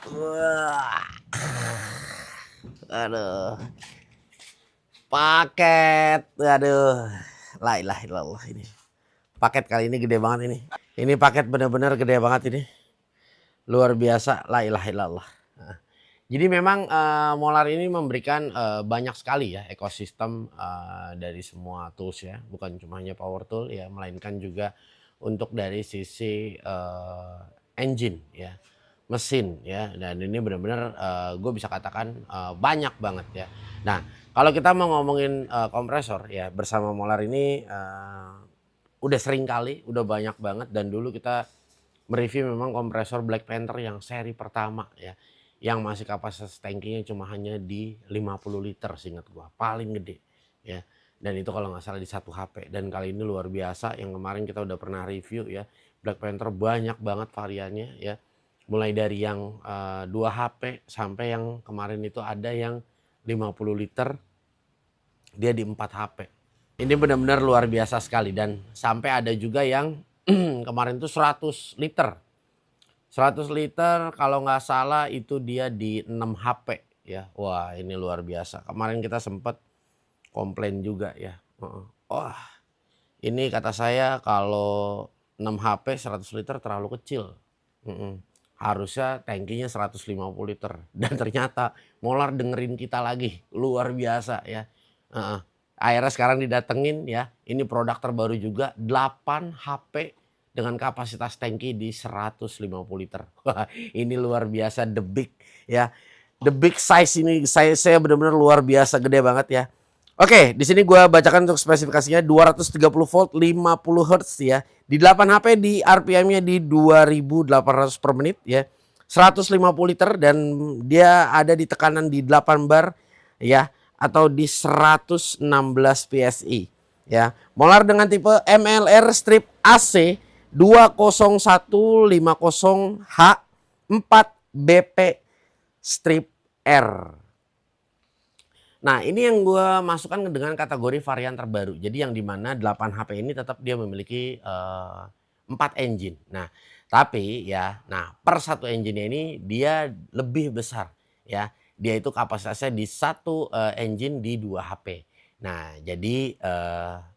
Wah, aduh, paket, aduh, la ilaha illallah ini. Paket kali ini gede banget ini. Ini paket bener-bener gede banget ini. Luar biasa, la ilaha illallah. Jadi memang Molar ini memberikan banyak sekali ya ekosistem dari semua tools ya, bukan cuma hanya power tool ya, melainkan juga untuk dari sisi engine ya, mesin ya, dan ini benar-benar gue bisa katakan banyak banget ya. Nah, kalau kita mau ngomongin kompresor ya, bersama Molar ini udah sering kali, udah banyak banget, dan dulu kita mereview memang kompresor Black Panther yang seri pertama ya, yang masih kapasitas tangkinya cuma hanya di 50 liter seingat gua, paling gede ya. Dan itu kalau nggak salah di 1 HP. Dan kali ini luar biasa, yang kemarin kita udah pernah review ya, Black Panther banyak banget variannya ya. Mulai dari yang 2 HP sampai yang kemarin itu ada yang 50 liter, dia di 4 HP. Ini benar-benar luar biasa sekali, dan sampai ada juga yang kemarin tuh 100 liter. 100 liter kalau nggak salah itu dia di 6 HP ya. Wah, ini luar biasa. Kemarin kita sempat komplain juga ya. Wah, ini kata saya kalau 6 HP 100 liter terlalu kecil. Harusnya tankinya 150 liter. Dan ternyata Molar dengerin kita lagi. Luar biasa ya. Akhirnya sekarang didatengin ya. Ini produk terbaru juga, 8 HP dengan kapasitas tangki di 150 liter. Wah, ini luar biasa, the big ya. The big size ini saya benar-benar luar biasa gede banget ya. Oke, di sini gua bacakan untuk spesifikasinya. 230 volt 50 Hz ya. Di 8 HP di RPM-nya di 2800 per menit ya. 150 liter, dan dia ada di tekanan di 8 bar ya, atau di 116 PSI ya. Molar dengan tipe MLR strip AC 20150H 4 BP strip R. Nah, ini yang gue masukkan dengan kategori varian terbaru. Jadi yang dimana 8 HP ini tetap dia memiliki 4 engine. Nah, tapi ya, nah per satu engine ini dia lebih besar ya. Dia itu kapasitasnya di satu engine di 2 HP. Nah, jadi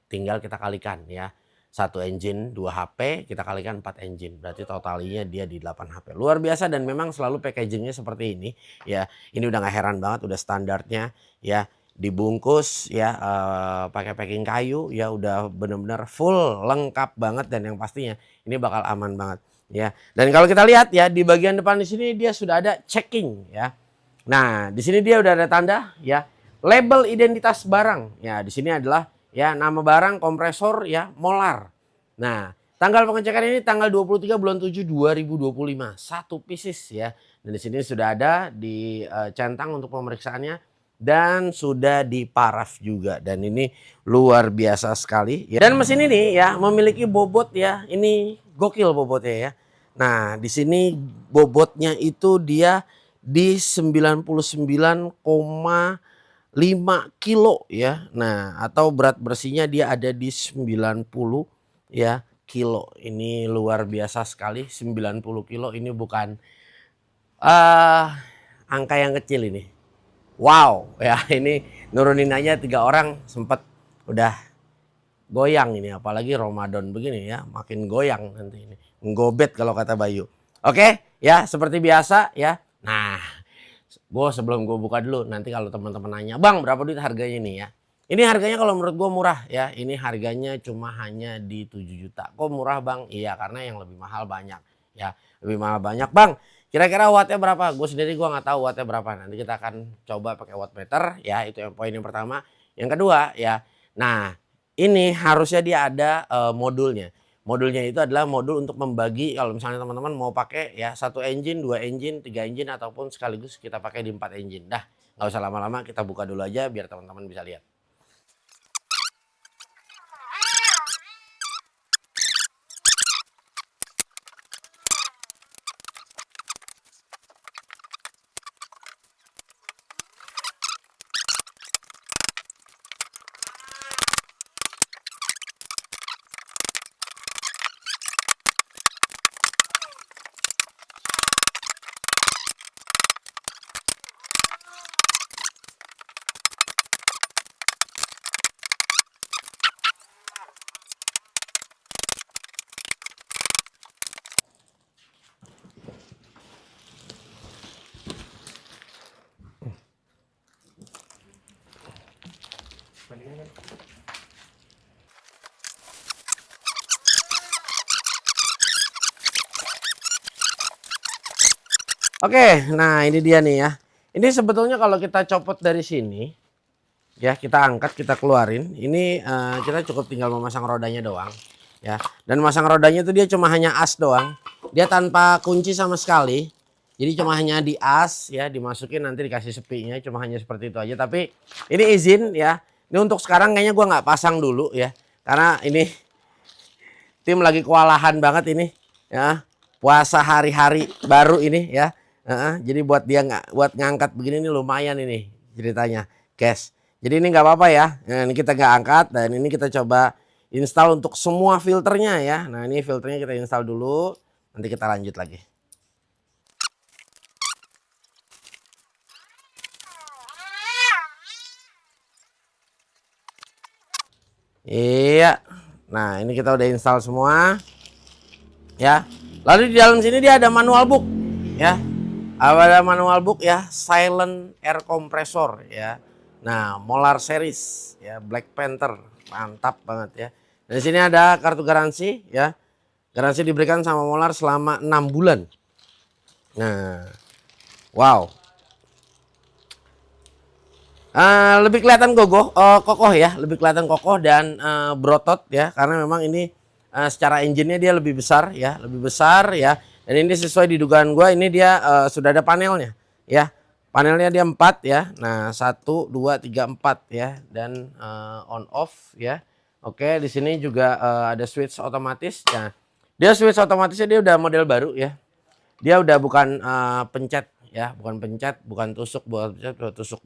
tinggal kita kalikan ya. Satu engine 2 HP kita kalikan 4 engine. Berarti totalnya dia di 8 HP. Luar biasa, dan memang selalu packagingnya seperti ini ya. Ini udah gak heran banget, udah standarnya ya, dibungkus ya pakai packing kayu ya, udah benar-benar full lengkap banget, dan yang pastinya ini bakal aman banget ya. Dan kalau kita lihat ya, di bagian depan di sini dia sudah ada checking ya. Nah, di sini dia udah ada tanda ya, label identitas barang ya. Di sini adalah ya nama barang kompresor ya, Molar. Nah, tanggal pengecekan ini tanggal 23 bulan 7 2025. Satu pieces ya. Dan di sini sudah ada di centang untuk pemeriksaannya, dan sudah diparaf juga, dan ini luar biasa sekali ya. Dan mesin ini ya memiliki bobot ya, ini gokil bobotnya ya. Nah, di sini bobotnya itu dia di 99,5 kilo ya. Nah, atau berat bersihnya dia ada di 90 ya kilo. Ini luar biasa sekali, 90 kilo ini bukan angka yang kecil ini. Wow ya, ini nurunin aja 3 orang sempat udah goyang ini, apalagi Ramadan begini ya, makin goyang nanti ini. Nggobet kalau kata Bayu. Oke ya, seperti biasa ya. Nah, sebelum gue buka dulu, nanti kalau teman-teman nanya, "Bang, berapa duit harganya ini ya?" Ini harganya kalau menurut gue murah ya. Ini harganya cuma hanya di 7 juta. Kok murah, Bang? Iya, karena yang lebih mahal banyak ya. Lebih mahal banyak, Bang. Kira-kira wattnya berapa? Gue sendiri gue nggak tahu wattnya berapa. Nanti kita akan coba pakai wattmeter ya. Itu yang poin yang pertama. Yang kedua ya. Nah, ini harusnya dia ada modulnya. Modulnya itu adalah modul untuk membagi, kalau misalnya teman-teman mau pakai ya 1 engine, 2 engine, 3 engine, ataupun sekaligus kita pakai di 4 engine. Dah, nggak usah lama-lama, kita buka dulu aja biar teman-teman bisa lihat. Oke, nah ini dia nih ya. Ini sebetulnya kalau kita copot dari sini, ya kita angkat, kita keluarin. Ini kita cukup tinggal memasang rodanya doang, ya. Dan masang rodanya itu dia cuma hanya as doang. Dia tanpa kunci sama sekali. Jadi cuma hanya di as, ya, dimasukin nanti dikasih sepinya, cuma hanya seperti itu aja. Tapi ini izin ya. Ini untuk sekarang kayaknya gua nggak pasang dulu ya, karena ini tim lagi kewalahan banget ini, ya. Puasa hari-hari baru ini ya. Jadi buat dia nggak buat ngangkat begini ini lumayan ini ceritanya, guys. Jadi ini nggak apa-apa ya. Nah, ini kita nggak angkat dan ini kita coba install untuk semua filternya ya. Nah ini filternya kita install dulu. Nanti kita lanjut lagi. Iya. Nah ini kita udah install semua. Ya. Lalu di dalam sini dia ada manual book ya. Ada manual book ya, silent air compressor ya. Nah, Molar series ya, Black Panther. Mantap banget ya. Dan di sini ada kartu garansi ya. Garansi diberikan sama Molar selama 6 bulan. Nah, wow. Lebih kelihatan kokoh ya, lebih kelihatan kokoh dan berotot ya, karena memang ini secara engine-nya dia lebih besar ya, Dan ini sesuai di dugaan gue, ini dia sudah ada panelnya ya. Panelnya dia 4 ya. Nah, 1 2 3 4 ya, dan on off ya. Oke, di sini juga ada switch otomatis. Nah, dia switch otomatisnya dia udah model baru ya. Dia udah bukan pencet ya, bukan tusuk,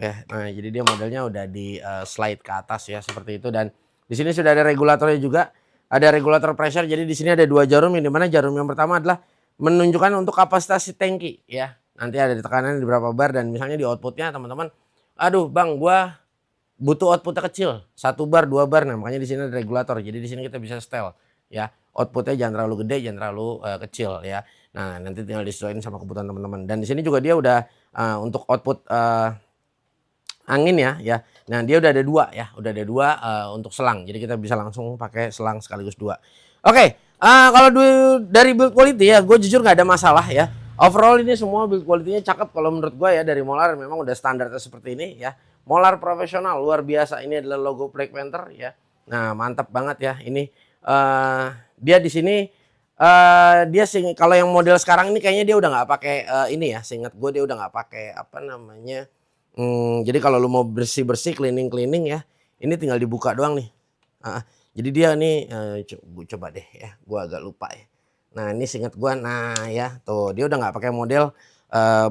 ya. Nah, jadi dia modelnya udah di slide ke atas ya, seperti itu. Dan di sini sudah ada regulatornya juga, ada regulator pressure. Jadi di sini ada 2 jarum, yang dimana jarum yang pertama adalah menunjukkan untuk kapasitas si tangki ya. Nanti ada di tekanan di berapa bar, dan misalnya di outputnya teman-teman, aduh bang, gua butuh outputnya kecil, 1 bar 2 bar. Nah makanya di sini ada regulator. Jadi di sini kita bisa setel ya, outputnya jangan terlalu gede, jangan terlalu kecil ya. Nah nanti tinggal disesuaikan sama kebutuhan teman-teman. Dan di sini juga dia udah untuk output angin ya. Nah dia udah ada 2 ya, untuk selang. Jadi kita bisa langsung pakai selang sekaligus 2. Oke, kalau dari build quality ya, gue jujur nggak ada masalah ya. Overall ini semua build quality-nya cakep kalau menurut gue ya, dari Molar memang udah standarnya seperti ini ya. Molar profesional luar biasa. Ini adalah logo Black Panther ya. Nah mantap banget ya. Ini dia di sini dia kalau yang model sekarang ini kayaknya dia udah nggak pakai ini ya. Seingat gue dia udah nggak pakai apa namanya. Jadi kalau lu mau bersih-bersih, cleaning ya, ini tinggal dibuka doang nih. Jadi dia nih coba deh ya. Gue agak lupa ya. Nah ini seingat gue, nah ya tuh dia udah nggak pakai model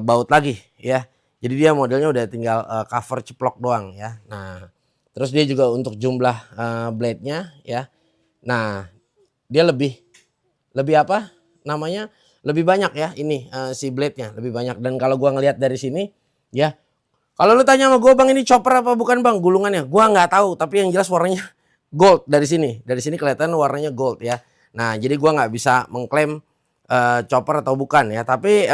baut lagi ya. Jadi dia modelnya udah tinggal cover ceplok doang ya. Nah terus dia juga untuk jumlah blade-nya ya. Nah dia lebih apa namanya, lebih banyak ya ini si blade-nya lebih banyak. Dan kalau gua ngelihat dari sini ya, kalau lu tanya sama gua bang ini chopper apa bukan bang gulungannya, gua nggak tahu, tapi yang jelas warnanya gold dari sini kelihatan warnanya gold ya. Nah jadi gua nggak bisa mengklaim chopper atau bukan ya, tapi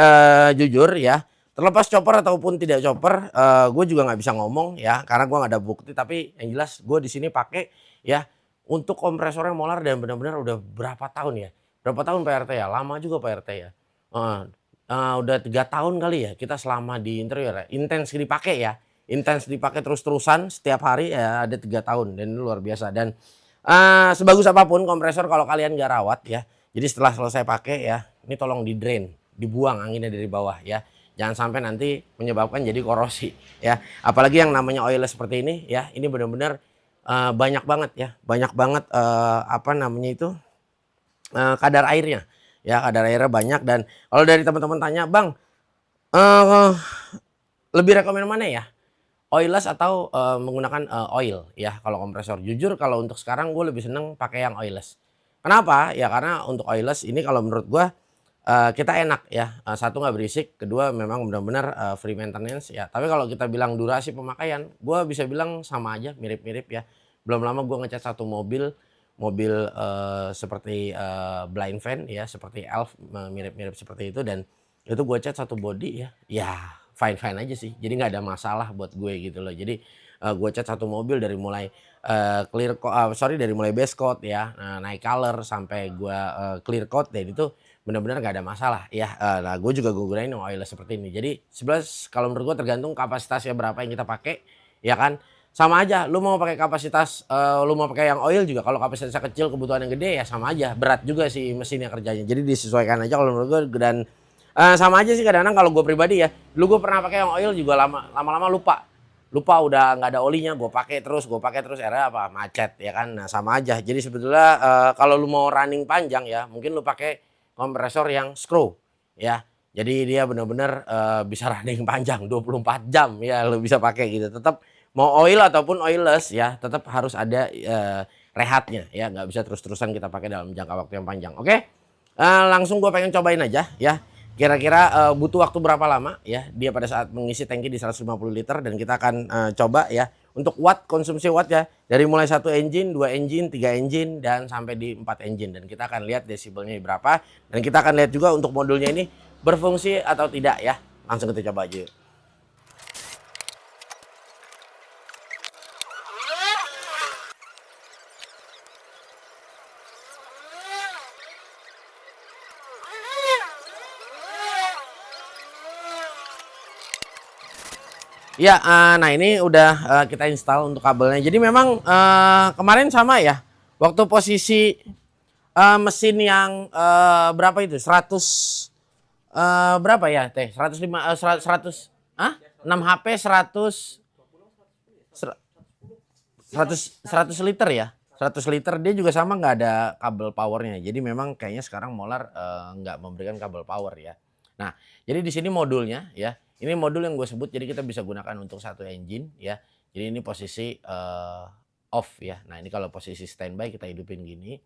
jujur ya, terlepas chopper ataupun tidak chopper, gue juga nggak bisa ngomong ya, karena gue nggak ada bukti. Tapi yang jelas gue di sini pakai ya untuk kompresornya Molar, dan benar-benar udah berapa tahun ya, Pak RT ya, lama juga Pak RT ya. Udah 3 tahun kali ya kita selama di interior ya, intens dipakai terus-terusan setiap hari ya, ada 3 tahun, dan ini luar biasa. Dan sebagus apapun kompresor kalau kalian nggak rawat ya, jadi setelah selesai pakai ya, ini tolong di drain, dibuang anginnya dari bawah ya. Jangan sampai nanti menyebabkan jadi korosi ya. Apalagi yang namanya oilless seperti ini ya, ini benar-benar banyak banget apa namanya itu kadar airnya. Ya, kadar airnya banyak. Dan kalau dari teman-teman tanya, "Bang, lebih rekomen mana ya? Oilless atau menggunakan oil ya kalau kompresor?" Jujur kalau untuk sekarang gue lebih seneng pakai yang oilless. Kenapa? Ya karena untuk oilless ini kalau menurut gue kita enak ya. Satu nggak berisik, kedua memang benar-benar free maintenance ya. Tapi kalau kita bilang durasi pemakaian, gue bisa bilang sama aja, mirip-mirip ya. Belum lama gue ngecat satu mobil seperti blind van ya, seperti Elf, mirip-mirip seperti itu. Dan itu gue cat satu body ya fine aja sih, jadi nggak ada masalah buat gue gitu loh. Jadi gue cat satu mobil dari mulai dari mulai base coat ya, naik color sampai gue clear coat, dan itu benar-benar nggak ada masalah ya. Nah gue juga gue gunain yang oilless seperti ini. Jadi 11 kalau menurut gue tergantung kapasitasnya berapa yang kita pakai, ya kan. Sama aja, lu mau pakai kapasitas, lu mau pakai yang oil juga kalau kapasitasnya kecil kebutuhan yang gede ya sama aja, berat juga sih mesinnya kerjanya. Jadi disesuaikan aja kalau menurut gue. Dan sama aja sih kadang-kadang kalau gue pribadi ya, dulu gue pernah pakai yang oil juga lama-lama lupa udah nggak ada olinya, gue pakai terus akhirnya apa macet ya kan. Nah sama aja, jadi sebetulnya kalau lu mau running panjang ya mungkin lu pakai kompresor yang screw ya, jadi dia benar-benar bisa running panjang 24 jam ya, lu bisa pakai gitu. Tetap mau oil ataupun oilless ya tetap harus ada rehatnya ya, nggak bisa terus-terusan kita pakai dalam jangka waktu yang panjang. Oke, langsung gue pengen cobain aja ya. Kira-kira butuh waktu berapa lama ya dia pada saat mengisi tangki di 150 liter, dan kita akan coba ya untuk watt, konsumsi watt ya, dari mulai 1 engine, 2 engine, 3 engine dan sampai di 4 engine, dan kita akan lihat desibelnya berapa, dan kita akan lihat juga untuk modulnya ini berfungsi atau tidak ya. Langsung kita coba aja yuk. Ya, nah ini udah kita install untuk kabelnya. Jadi memang kemarin sama ya, waktu posisi mesin yang berapa itu? 100 berapa ya teh? 105 100 6 HP 100 liter ya. 100 liter dia juga sama, nggak ada kabel powernya. Jadi memang kayaknya sekarang Molar nggak memberikan kabel power ya. Nah, jadi di sini modulnya ya. Ini modul yang gue sebut, jadi kita bisa gunakan untuk 1 engine ya. Jadi ini posisi off ya. Nah, ini kalau posisi standby kita hidupin gini.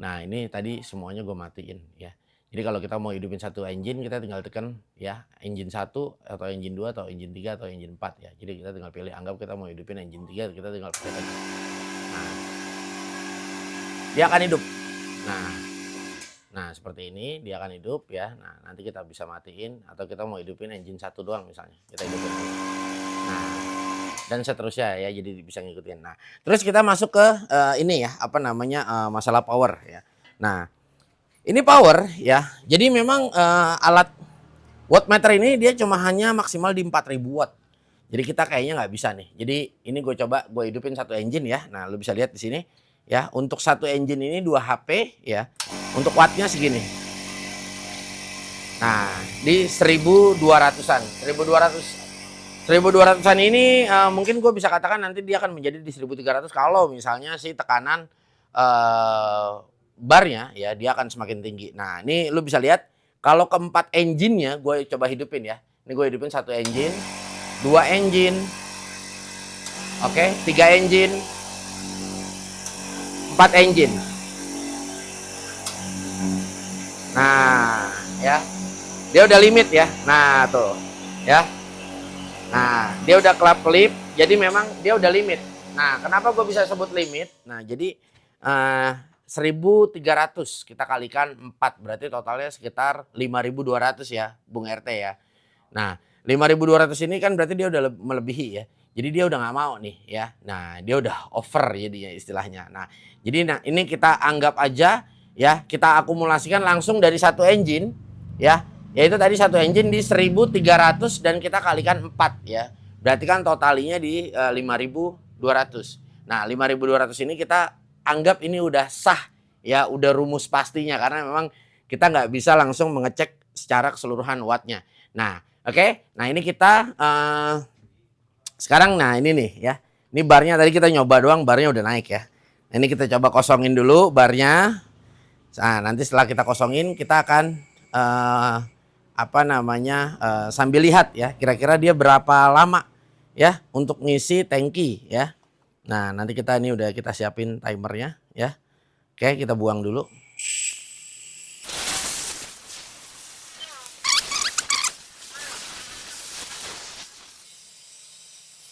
Nah, ini tadi semuanya gue matiin ya. Jadi kalau kita mau hidupin 1 engine, kita tinggal tekan ya engine 1 atau engine 2 atau engine 3 atau engine 4 ya. Jadi kita tinggal pilih, anggap kita mau hidupin engine 3, kita tinggal pilih aja. Nah, dia akan hidup. Nah seperti ini dia akan hidup ya. Nah nanti kita bisa matiin atau kita mau hidupin engine 1 doang misalnya, kita hidupin. Nah dan seterusnya ya, jadi bisa ngikutin. Nah terus kita masuk ke ini ya, apa namanya, masalah power ya. Nah ini power ya, jadi memang alat wattmeter ini dia cuma hanya maksimal di 4000 watt. Jadi kita kayaknya nggak bisa nih. Jadi ini gue coba gue hidupin 1 engine ya. Nah lu bisa lihat di sini ya, untuk 1 engine ini 2 HP ya. Untuk wattnya segini. Nah di 1200-an, 1200-an ini mungkin gue bisa katakan nanti dia akan menjadi di 1300 kalau misalnya si tekanan barnya ya dia akan semakin tinggi. Nah ini lu bisa lihat kalau keempat engine-nya gue coba hidupin ya. Ini gue hidupin 1 engine, 2 engine, oke, 3 engine, 4 engine. Nah ya, dia udah limit ya. Nah tuh ya. Nah dia udah kelap-kelip, jadi memang dia udah limit. Nah kenapa gue bisa sebut limit? Nah jadi 1300 kita kalikan 4, berarti totalnya sekitar 5200 ya Bung RT ya. Nah 5200 ini kan berarti dia udah melebihi ya. Jadi dia udah nggak mau nih ya. Nah dia udah over jadinya istilahnya. Nah jadi ini kita anggap aja ya, kita akumulasikan langsung dari 1 engine ya. Yaitu tadi 1 engine di 1300 dan kita kalikan 4 ya. Berarti kan totalinya di 5200. Nah 5200 ini kita anggap ini udah sah ya, udah rumus pastinya, karena memang kita nggak bisa langsung mengecek secara keseluruhan wattnya. Nah oke, nah ini kita sekarang, nah ini nih ya, ini barnya tadi kita nyoba doang, barnya udah naik ya. Nah, ini kita coba kosongin dulu barnya. Nah nanti setelah kita kosongin kita akan apa namanya, sambil lihat ya kira-kira dia berapa lama ya untuk ngisi tangki ya. Nah nanti kita ini udah kita siapin timernya ya. Oke, kita buang dulu.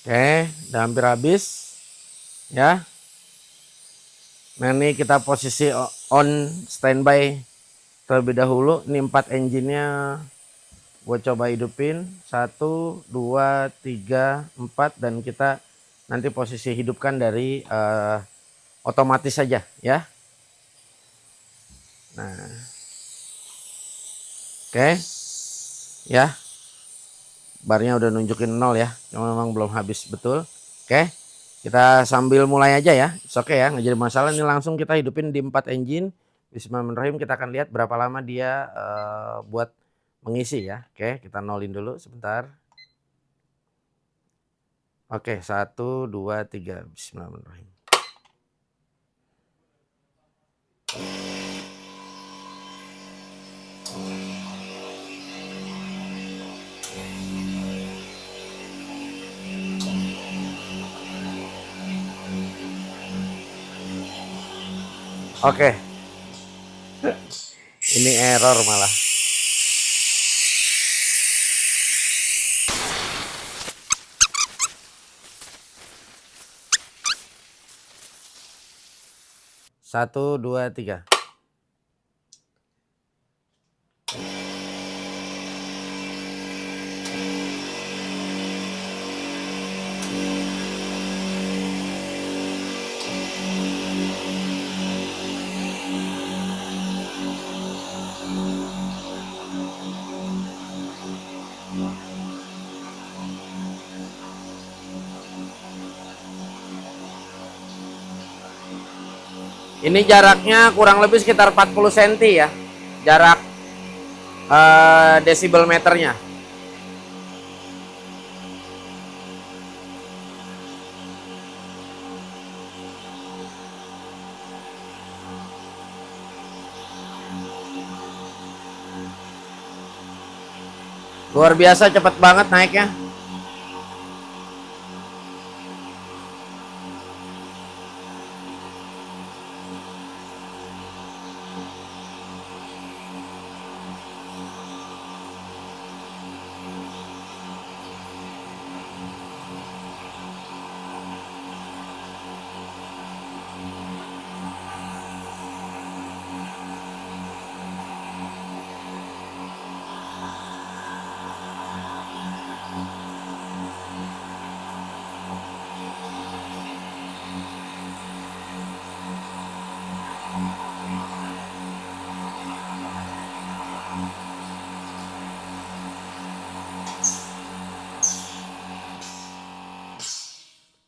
Oke, udah hampir habis ya. Nah ini kita posisi on standby terlebih dahulu. Ini 4 engine-nya gue coba hidupin, 1, 2, 3, 4, dan kita nanti posisi hidupkan dari otomatis saja ya. Nah Oke, ya. Barnya udah nunjukin 0 ya. Cuma memang belum habis betul. Oke. Kita sambil mulai aja ya. Oke ya, nggak jadi masalah. Ini langsung kita hidupin di 4 engine. Bismillahirrahmanirrahim. Kita akan lihat berapa lama dia buat mengisi ya. Oke, kita nolin dulu sebentar. Oke, 1, 2, 3. Bismillahirrahmanirrahim. Oke. Ini error malah. Satu, dua, tiga. Ini jaraknya kurang lebih sekitar 40 cm ya. Jarak desibel meternya. Luar biasa cepet banget naiknya.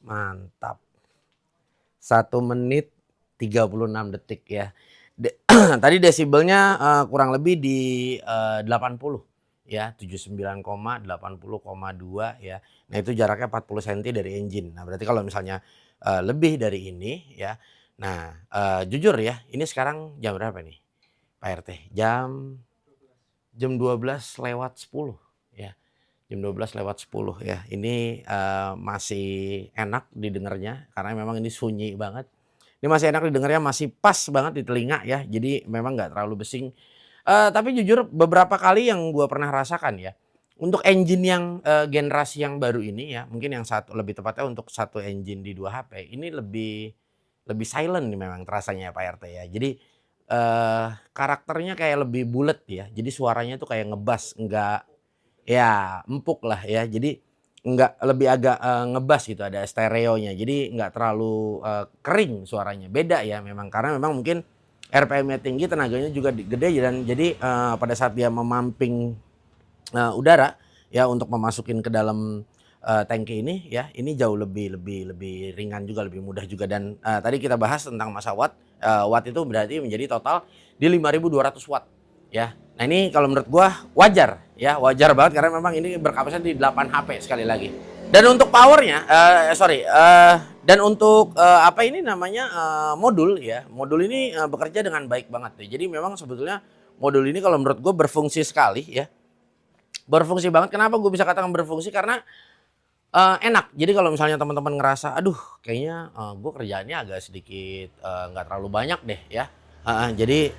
Mantap. 1 menit 36 detik ya. Tadi desibelnya kurang lebih di 80 ya, 79, 80,2 ya. Nah itu jaraknya 40 cm dari engine. Nah berarti kalau misalnya lebih dari ini ya. Nah jujur ya, ini sekarang jam berapa nih Pak RT? Jam 12 lewat 10 ya. Jam 12 lewat 10 ya. Ini masih enak didengarnya karena memang ini sunyi banget. Ini masih enak didengarnya, masih pas banget di telinga ya. Jadi memang nggak terlalu bising. Tapi jujur beberapa kali yang gua pernah rasakan ya, untuk engine yang generasi yang baru ini ya, mungkin yang satu lebih tepatnya untuk satu engine di 2 HP, ini lebih lebih silent nih memang terasanya ya Pak RT ya. Jadi karakternya kayak lebih bulet ya. Jadi suaranya tuh kayak ngebass, enggak ya empuk lah ya. Jadi enggak lebih agak ngebass gitu, ada stereonya. Jadi enggak terlalu kering suaranya. Beda ya memang karena memang mungkin RPM-nya tinggi, tenaganya juga gede dan jadi pada saat dia memamping udara ya untuk memasukin ke dalam tangki ini ya, ini jauh lebih lebih lebih ringan juga, lebih mudah juga dan tadi kita bahas tentang masa watt, watt itu berarti menjadi total di 5.200 watt ya. Nah ini kalau menurut gua wajar ya, wajar banget karena memang ini berkapasitas di 8 HP sekali lagi. Dan untuk powernya, dan untuk apa ini namanya modul ya, modul ini bekerja dengan baik banget ya. Jadi memang sebetulnya modul ini kalau menurut gue berfungsi sekali ya, berfungsi banget. Kenapa gue bisa katakan berfungsi? Karena enak. Jadi kalau misalnya teman-teman ngerasa, aduh kayaknya gue kerjaannya agak sedikit nggak terlalu banyak deh ya. Jadi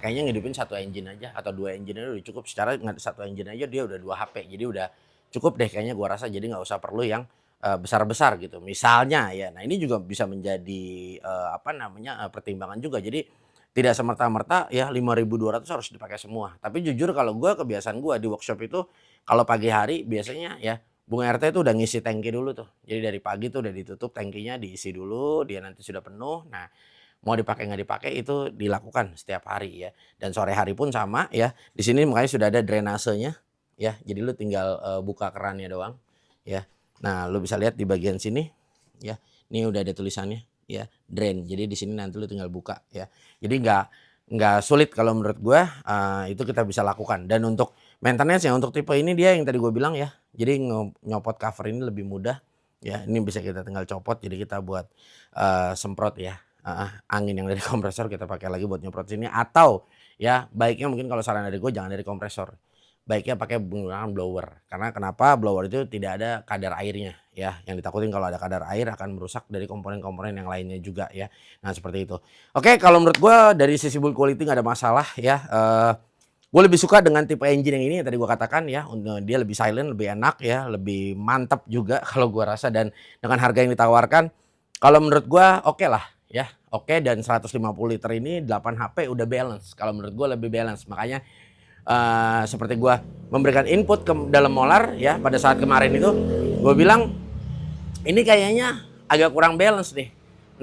kayaknya ngidupin satu engine aja atau 2 engine aja udah cukup. Secara satu engine aja dia udah 2 HP. Jadi udah cukup deh kayaknya gue rasa. Jadi nggak usah perlu yang besar-besar gitu. Misalnya ya. Nah ini juga bisa menjadi apa namanya pertimbangan juga. Jadi tidak semerta-merta ya 5.200 harus dipakai semua. Tapi jujur kalau gue kebiasaan gue di workshop itu kalau pagi hari biasanya ya Bung RT itu udah ngisi tangki dulu tuh. Jadi dari pagi tuh udah ditutup tangkinya, diisi dulu, dia nanti sudah penuh. Nah, mau dipakai nggak dipakai itu dilakukan setiap hari ya. Dan sore hari pun sama ya. Di sini makanya sudah ada drainasenya ya. Jadi lu tinggal buka kerannya doang ya. Nah, lu bisa lihat di bagian sini ya. Ini udah ada tulisannya ya, drain. Jadi di sini nanti lu tinggal buka ya. Jadi nggak sulit kalau menurut gua, itu kita bisa lakukan. Dan untuk maintenance ya untuk tipe ini dia yang tadi gue bilang ya. Jadi nyopot cover ini lebih mudah ya. Ini bisa kita tinggal copot jadi kita buat semprot ya. Angin yang dari kompresor kita pakai lagi buat nyemprot sini, atau ya baiknya mungkin kalau saran dari gue jangan dari kompresor. Baiknya pakai menggunakan blower. Karena kenapa? Blower itu tidak ada kadar airnya ya. Yang ditakutin kalau ada kadar air akan merusak dari komponen-komponen yang lainnya juga ya. Nah, seperti itu. Oke, kalau menurut gue dari sisi build quality nggak ada masalah ya. Gue lebih suka dengan tipe engine yang ini yang tadi gue katakan ya. Dia lebih silent, lebih enak ya, lebih mantap juga kalau gue rasa. Dan dengan harga yang ditawarkan, kalau menurut gue oke lah ya. Oke, dan 150 liter ini 8 HP udah balance. Kalau menurut gue lebih balance. Makanya seperti gue memberikan input ke dalam molar ya pada saat kemarin itu, gue bilang ini kayaknya agak kurang balance nih.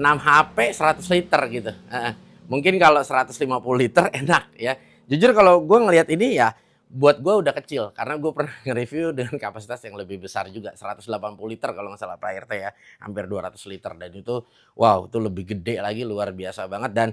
6 HP 100 liter gitu. Mungkin kalau 150 liter enak ya. Jujur kalau gue ngelihat ini ya buat gue udah kecil karena gue pernah nge-review dengan kapasitas yang lebih besar juga 180 liter kalau nggak salah Pak RT ya, hampir 200 liter, dan itu wow itu lebih gede lagi, luar biasa banget. Dan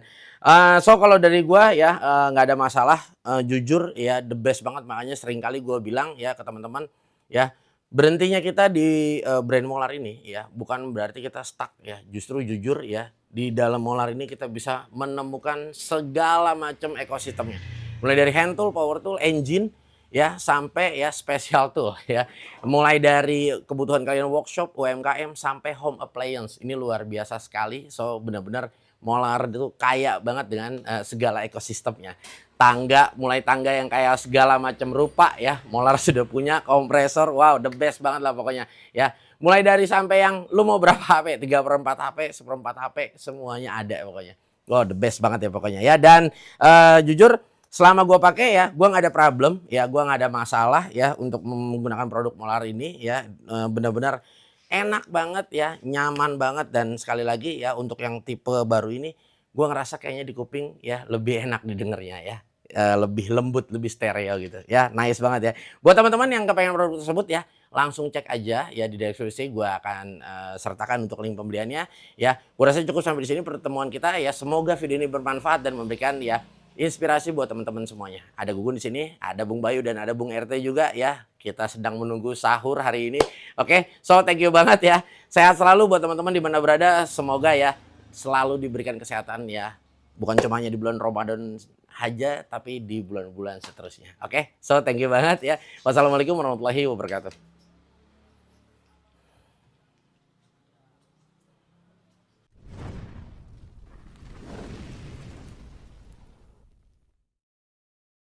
so kalau dari gue ya nggak ada masalah, jujur ya the best banget. Makanya sering kali gue bilang ya ke teman-teman ya, berhentinya kita di brand Molar ini ya bukan berarti kita stuck ya, justru jujur ya di dalam Molar ini kita bisa menemukan segala macam ekosistemnya. Mulai dari hand tool, power tool, engine ya sampai ya special tool ya. Mulai dari kebutuhan kalian workshop, UMKM sampai home appliance. Ini luar biasa sekali. So benar-benar Molar itu kaya banget dengan segala ekosistemnya. Mulai tangga yang kayak segala macam rupa ya. Molar sudah punya kompresor. Wow, the best banget lah pokoknya ya. Mulai dari sampai yang lu mau berapa HP, 3/4 HP, 1/4 HP, semuanya ada pokoknya. Wow, the best banget ya pokoknya ya. Dan jujur selama gue pakai ya, gue nggak ada problem ya, gue nggak ada masalah ya untuk menggunakan produk Molar ini ya. Benar-benar enak banget ya, nyaman banget. Dan sekali lagi ya untuk yang tipe baru ini, gue ngerasa kayaknya di kuping ya lebih enak didengarnya ya. Lebih lembut, lebih stereo gitu ya, nice banget ya. Buat teman-teman yang kepengen produk tersebut ya, langsung cek aja ya di deskripsi, gue akan sertakan untuk link pembeliannya ya. Gue rasa cukup sampai di sini pertemuan kita ya. Semoga video ini bermanfaat dan memberikan ya inspirasi buat teman-teman semuanya. Ada Gugun di sini, ada Bung Bayu dan ada Bung RT juga ya. Kita sedang menunggu sahur hari ini. Oke, so thank you banget ya. Sehat selalu buat teman-teman di mana berada. Semoga ya selalu diberikan kesehatan ya. Bukan cuma hanya di bulan Ramadan aja, tapi di bulan-bulan seterusnya. Oke, so thank you banget ya. Wassalamualaikum warahmatullahi wabarakatuh.